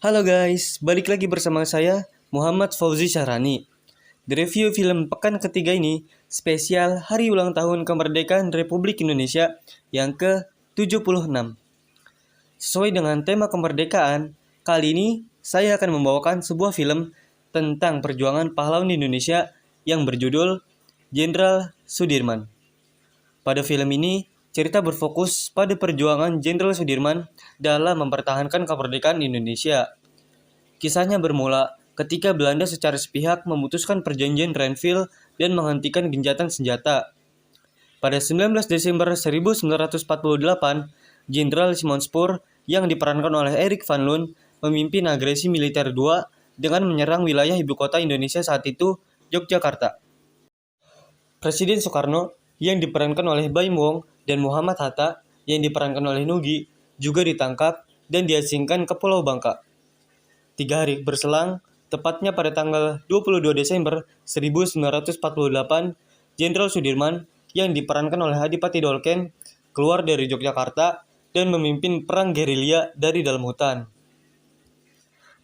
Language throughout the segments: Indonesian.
Halo guys, balik lagi bersama saya Muhammad Fauzi Syahrani. Di review film pekan ketiga ini spesial hari ulang tahun kemerdekaan Republik Indonesia yang ke-76. Sesuai dengan tema kemerdekaan, kali ini saya akan membawakan sebuah film tentang perjuangan pahlawan Indonesia yang berjudul Jenderal Sudirman. Pada film ini, cerita berfokus pada perjuangan Jenderal Sudirman dalam mempertahankan kemerdekaan Indonesia. Kisahnya bermula ketika Belanda secara sepihak memutuskan perjanjian Renville dan menghentikan gencatan senjata. Pada 19 Desember 1948, Jenderal Simon Spoor yang diperankan oleh Erik van Loon memimpin agresi militer II dengan menyerang wilayah ibu kota Indonesia saat itu, Yogyakarta. Presiden Soekarno yang diperankan oleh Baim Wong dan Muhammad Hatta yang diperankan oleh Nugi juga ditangkap dan diasingkan ke Pulau Bangka. 3 hari berselang, tepatnya pada tanggal 22 Desember 1948, Jenderal Sudirman yang diperankan oleh Adipati Dolken keluar dari Yogyakarta dan memimpin perang gerilya dari dalam hutan.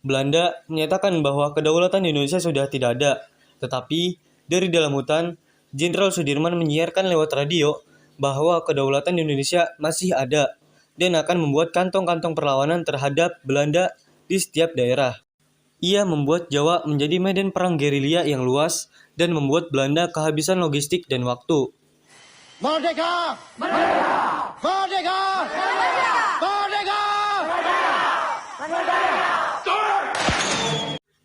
Belanda menyatakan bahwa kedaulatan Indonesia sudah tidak ada, tetapi dari dalam hutan, Jenderal Sudirman menyiarkan lewat radio bahwa kedaulatan Indonesia masih ada dan akan membuat kantong-kantong perlawanan terhadap Belanda di setiap daerah. Ia membuat Jawa menjadi medan perang gerilya yang luas dan membuat Belanda kehabisan logistik dan waktu. Merdeka! Merdeka! Merdeka! Merdeka! Merdeka!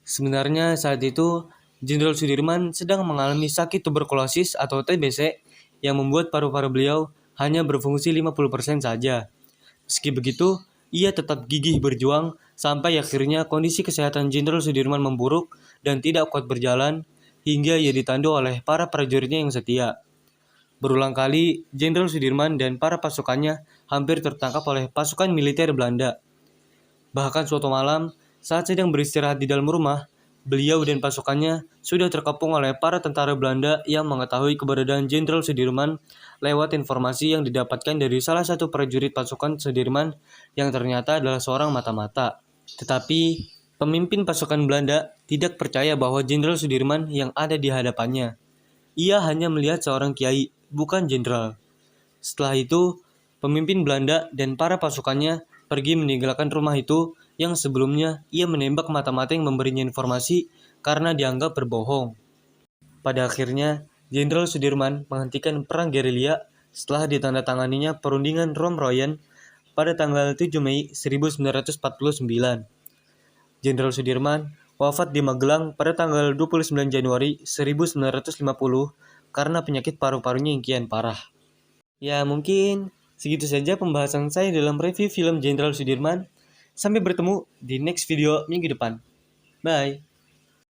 Sebenarnya saat itu, Jenderal Sudirman sedang mengalami sakit tuberkulosis atau TBC yang membuat paru-paru beliau hanya berfungsi 50% saja. Meski begitu, ia tetap gigih berjuang sampai akhirnya kondisi kesehatan Jenderal Sudirman memburuk dan tidak kuat berjalan hingga ia ditandu oleh para prajuritnya yang setia. Berulang kali, Jenderal Sudirman dan para pasukannya hampir tertangkap oleh pasukan militer Belanda. Bahkan suatu malam, saat sedang beristirahat di dalam rumah, beliau dan pasukannya sudah terkepung oleh para tentara Belanda yang mengetahui keberadaan Jenderal Sudirman lewat informasi yang didapatkan dari salah satu prajurit pasukan Sudirman yang ternyata adalah seorang mata-mata. Tetapi, pemimpin pasukan Belanda tidak percaya bahwa Jenderal Sudirman yang ada di hadapannya. Ia hanya melihat seorang kiai, bukan jenderal. Setelah itu, pemimpin Belanda dan para pasukannya pergi meninggalkan rumah itu yang sebelumnya ia menembak mata-mata yang memberinya informasi karena dianggap berbohong. Pada akhirnya, Jenderal Sudirman menghentikan perang gerilya setelah ditandatanganinya perundingan Romroyen pada tanggal 7 Mei 1949. Jenderal Sudirman wafat di Magelang pada tanggal 29 Januari 1950 karena penyakit paru-parunya yang kian parah. Ya mungkin segitu saja pembahasan saya dalam review film Jenderal Sudirman. Sampai bertemu di next video minggu depan. Bye.